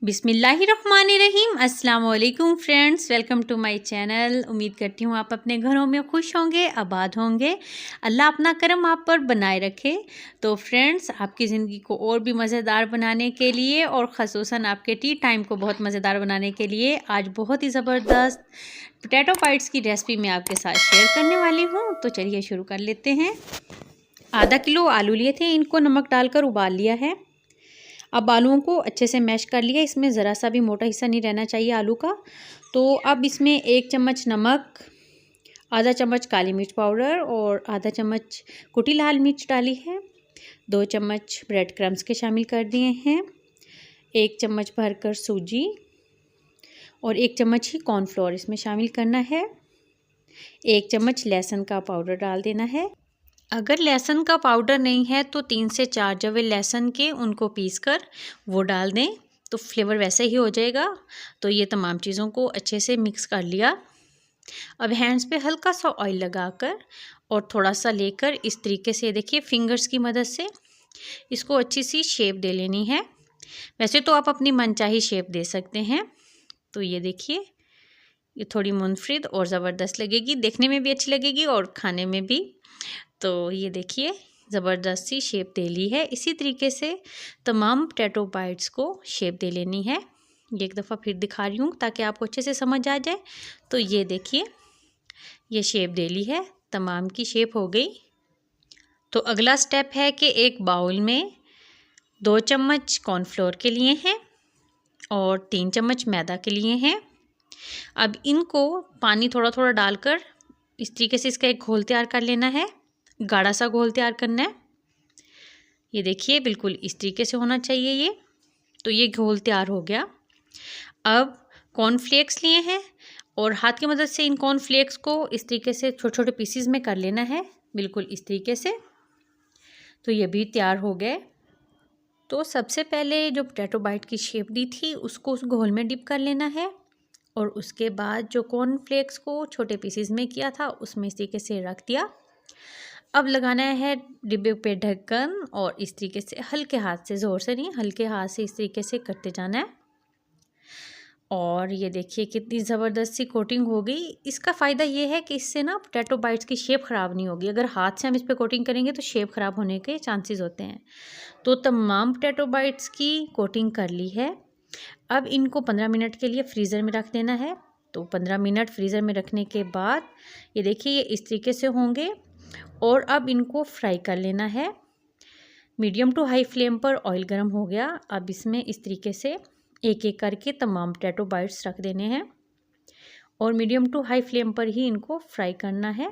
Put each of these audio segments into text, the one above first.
बिस्मिल्लाहिर्रहमानिर्रहीम। अस्सलाम वालेकुम friends, welcome to my channel. उम्मीद करती हूँ आप अपने घरों में खुश होंगे, आबाद होंगे। अल्लाह अपना करम आप पर बनाए रखे। तो फ्रेंड्स, आपकी ज़िंदगी को और भी मज़ेदार बनाने के लिए और ख़ुसूसन आपके टी टाइम को बहुत मज़ेदार बनाने के लिए आज बहुत ही ज़बरदस्त पोटैटो बाइट्स की रेसिपी मैं आपके साथ शेयर करने वाली हूँ। तो चलिए शुरू कर लेते हैं। आधा किलो आलू लिए थे, इनको नमक डालकर उबाल लिया है। अब आलूओं को अच्छे से मैश कर लिया, इसमें ज़रा सा भी मोटा हिस्सा नहीं रहना चाहिए आलू का। तो अब इसमें 1 चम्मच नमक, आधा चम्मच काली मिर्च पाउडर और आधा चम्मच कुटी लाल मिर्च डाली है। 2 चम्मच ब्रेड क्रम्स के शामिल कर दिए हैं। 1 चम्मच भरकर सूजी और 1 चम्मच ही कॉर्नफ्लोर इसमें शामिल करना है। 1 चम्मच लहसुन का पाउडर डाल देना है। अगर लहसुन का पाउडर नहीं है तो 3 से 4 जवे लहसुन के उनको पीसकर वो डाल दें, तो फ्लेवर वैसे ही हो जाएगा। तो ये तमाम चीज़ों को अच्छे से मिक्स कर लिया। अब हैंड्स पे हल्का सा ऑयल लगाकर और थोड़ा सा लेकर इस तरीके से देखिए फिंगर्स की मदद से इसको अच्छी सी शेप दे लेनी है। वैसे तो आप अपनी मनचाही शेप दे सकते हैं। तो ये देखिए, ये थोड़ी मुनफरिद और ज़बरदस्त लगेगी, देखने में भी अच्छी लगेगी और खाने में भी। तो ये देखिए ज़बरदस्त सी शेप दे ली है। इसी तरीके से तमाम पोटैटो बाइट्स को शेप दे लेनी है। ये एक दफ़ा फिर दिखा रही हूँ ताकि आपको अच्छे से समझ आ जाए। तो ये देखिए, ये शेप दे ली है, तमाम की शेप हो गई। तो अगला स्टेप है कि एक बाउल में 2 चम्मच कॉर्नफ्लोर के लिए हैं और 3 चम्मच मैदा के लिए हैं। अब इनको पानी थोड़ा थोड़ा डालकर इस तरीके से इसका एक घोल तैयार कर लेना है। गाढ़ा सा घोल तैयार करना है। ये देखिए बिल्कुल इस तरीके से होना चाहिए ये। तो ये घोल तैयार हो गया। अब कॉर्नफ्लेक्स लिए हैं और हाथ की मदद से इन कॉर्नफ्लेक्स को इस तरीके से छोटे छोटे पीसीज में कर लेना है, बिल्कुल इस तरीके से। तो ये भी तैयार हो गए। तो सबसे पहले जो पोटैटो बाइट की शेप दी थी उसको उस घोल में डिप कर लेना है और उसके बाद जो कॉर्नफ्लेक्स को छोटे पीसीज में किया था उसमें इस तरीके से रख दिया। अब लगाना है डिब्बे पे ढक्कन और इस तरीके से हल्के हाथ से, ज़ोर से नहीं, हल्के हाथ से इस तरीके से करते जाना है। और ये देखिए कितनी ज़बरदस्त सी कोटिंग हो गई। इसका फ़ायदा ये है कि इससे ना पोटैटो बाइट्स की शेप ख़राब नहीं होगी। अगर हाथ से हम इस पर कोटिंग करेंगे तो शेप ख़राब होने के चांसेस होते हैं। तो तमाम पोटैटो बाइट्स की कोटिंग कर ली है। अब इनको 15 मिनट के लिए फ्रीज़र में रख देना है। तो 15 मिनट फ्रीज़र में रखने के बाद ये देखिए ये इस तरीके से होंगे और अब इनको फ्राई कर लेना है। मीडियम टू हाई फ्लेम पर ऑयल गर्म हो गया। अब इसमें इस तरीके से एक एक करके तमाम पोटैटो बाइट्स रख देने हैं और मीडियम टू हाई फ्लेम पर ही इनको फ्राई करना है।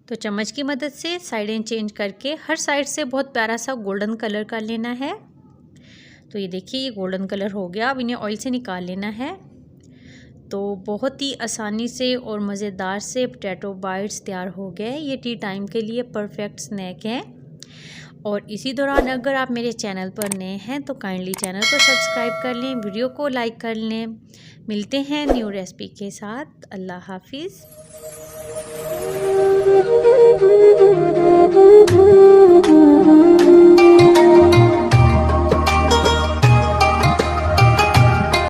तो चम्मच की मदद से साइडें चेंज करके हर साइड से बहुत प्यारा सा गोल्डन कलर कर लेना है। तो ये देखिए ये गोल्डन कलर हो गया। अब इन्हें ऑयल से निकाल लेना है। तो बहुत ही आसानी से और मज़ेदार से पोटैटो बाइट्स तैयार हो गए। ये टी टाइम के लिए परफेक्ट स्नैक है। और इसी दौरान अगर आप मेरे चैनल पर नए हैं तो काइंडली चैनल को सब्सक्राइब कर लें, वीडियो को लाइक कर लें। मिलते हैं न्यू रेसिपी के साथ। अल्लाह हाफिज़।